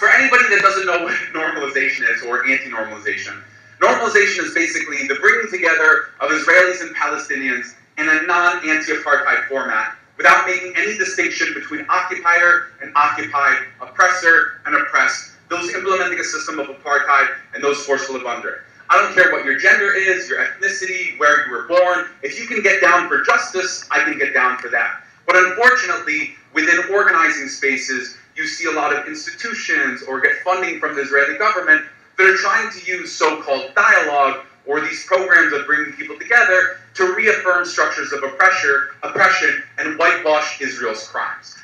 For anybody that doesn't know what normalization is, or anti-normalization, normalization is basically the bringing together of Israelis and Palestinians in a non-anti-apartheid format, without making any distinction between occupier and occupied, oppressor and oppressed, those implementing a system of apartheid and those forced to live under. I don't care what your gender is, your ethnicity, where you were born. If you can get down for justice, I can get down for that. But unfortunately, within organizing spaces, you see a lot of institutions or get funding from the Israeli government that are trying to use so-called dialogue or these programs of bringing people together to reaffirm structures of oppression and whitewash Israel's crimes.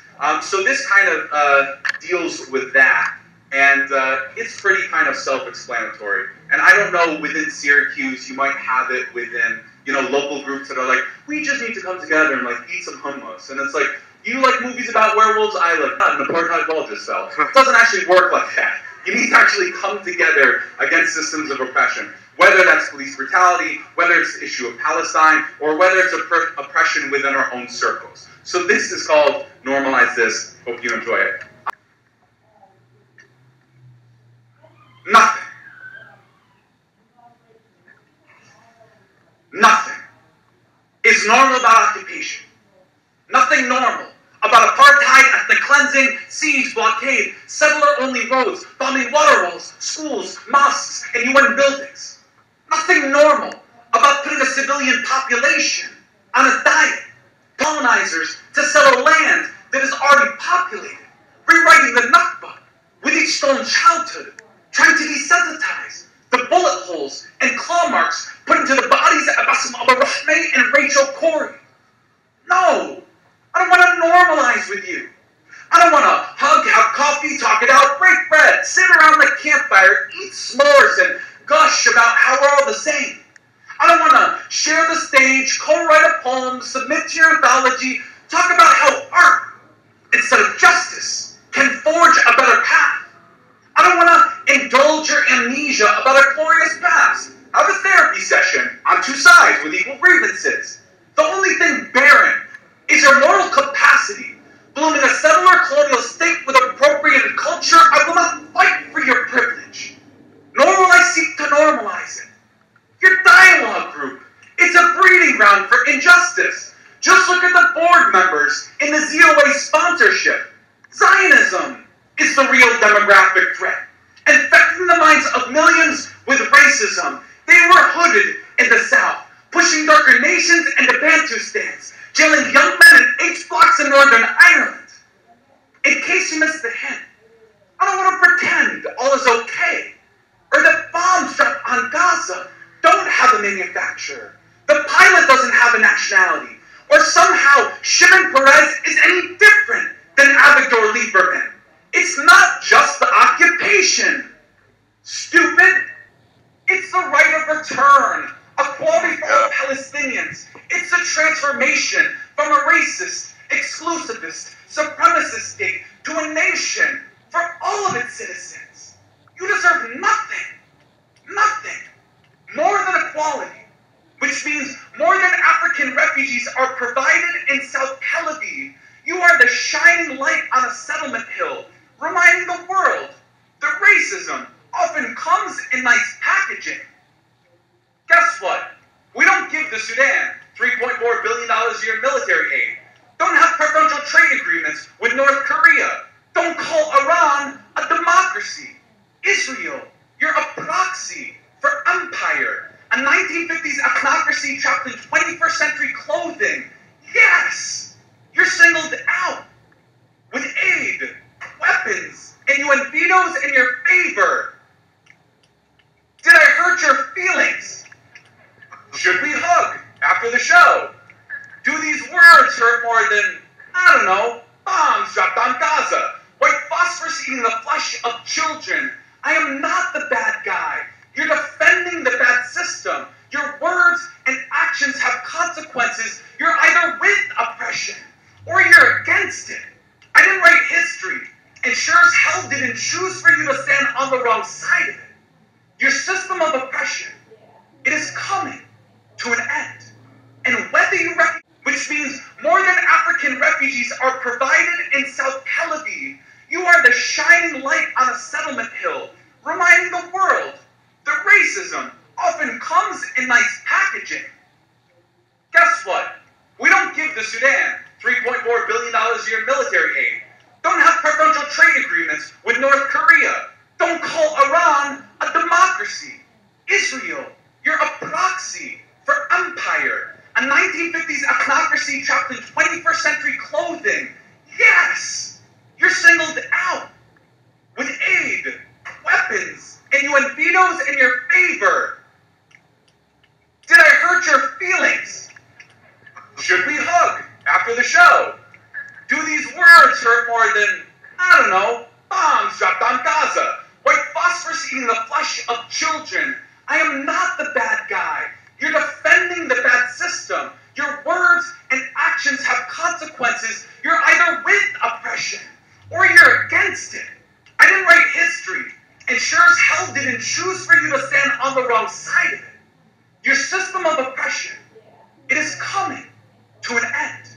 So this kind of deals with that, and it's pretty kind of self-explanatory. And I don't know, within Syracuse, you might have it within, local groups that are like, we just need to come together and like eat some hummus. And it's like, you like movies about werewolves? I like that. An apartheid wall just fell. It doesn't actually work like that. You need to actually come together against systems of oppression, whether that's police brutality, whether it's the issue of Palestine, or whether it's oppression within our own circles. So this is called Normalize This. Hope you enjoy it. Nothing is normal about occupation. Nothing normal about apartheid, ethnic cleansing, siege, blockade, settler-only roads, bombing water walls, schools, mosques, and UN buildings. Nothing normal about putting a civilian population on a diet, colonizers to settle land that is already populated, rewriting the Nakba with each stolen childhood, trying to desensitize the bullet holes and claw marks put into the bodies of Bassem al-Rahmeh and Rachel Corrie. No, I don't want to normalize with you. I don't want to hug, have coffee, talk it out, break bread, sit around the campfire, eat s'mores, and gush about how we're all the same. I don't want to share the stage, co-write a poem, submit to your anthology, talk about how art, instead of justice, can forge a better path. I don't want to indulge your amnesia about a glorious past. Have a therapy session on two sides with equal grievances. The only thing barren is your moral capacity. Blooming a settler colonial state with appropriated culture, I will not fight for your privilege. Nor will I seek to normalize it. Your dialogue group, it's a breeding ground for injustice. Just look at the board members in the ZOA sponsorship. Zionism is the real demographic threat, infecting the minds of millions with racism. They were hooded in the South, pushing darker nations into Bantustans, jailing young men in H blocks in Northern Ireland. In case you missed the hint, I don't want to pretend all is okay, or that bombs dropped on Gaza don't have a manufacturer, the pilot doesn't have a nationality, or somehow Shimon Peres is any different than Avigdor Lieberman. It's not just the occupation, stupid. It's the right of return, equality for all Palestinians. It's a transformation from a racist, exclusivist, supremacist state to a nation for all of its citizens. You deserve nothing more than equality, which means more than African refugees are provided in South Tel Aviv. You are the shining light on a settlement hill, reminding the world that racism often comes in nice packaging. Guess what? We don't give the Sudan $3.4 billion a year in military aid. Don't have preferential trade agreements with North Korea. Don't call Iran a democracy. Israel, you're a proxy for empire. A 1950s ethnocracy trapped in 21st century clothing. Yes, you're singled out with aid, weapons, and UN vetoes in your favor. Did I hurt your feelings? Should we hug after the show? Do these words hurt more than, I don't know, bombs dropped on Gaza? White phosphorus eating the flesh of children? I am not the bad guy. You're defending the bad system. Your words and actions have consequences. You're either with oppression or you're against it. I didn't write history, and sure as hell didn't choose for you to stand on the wrong side of it. Your system of oppression, it is coming to an end. And whether you recognize, which means more than African refugees are provided in South Tel Aviv, you are the shining light on a settlement hill, reminding the world that racism often comes in nice packaging. Guess what? We don't give the Sudan $3.4 billion a year military aid. Don't have preferential trade agreements with North Korea. Don't call Iran a democracy. Israel, you're a proxy for empire. A 1950s ethnocracy trapped in 21st century clothing. Yes! You're singled out with aid, weapons, and you want vetoes in your favor. Did I hurt your feelings? Should we hug after the show? Do these words hurt more than, I don't know, bombs dropped on Gaza? White phosphorus eating the flesh of children? I am not the bad guy. You're defending the bad system. Your words and actions have consequences. You're either with oppression or you're against it. I didn't write history, and sure as hell didn't choose for you to stand on the wrong side of it. Your system of oppression, it is coming to an end.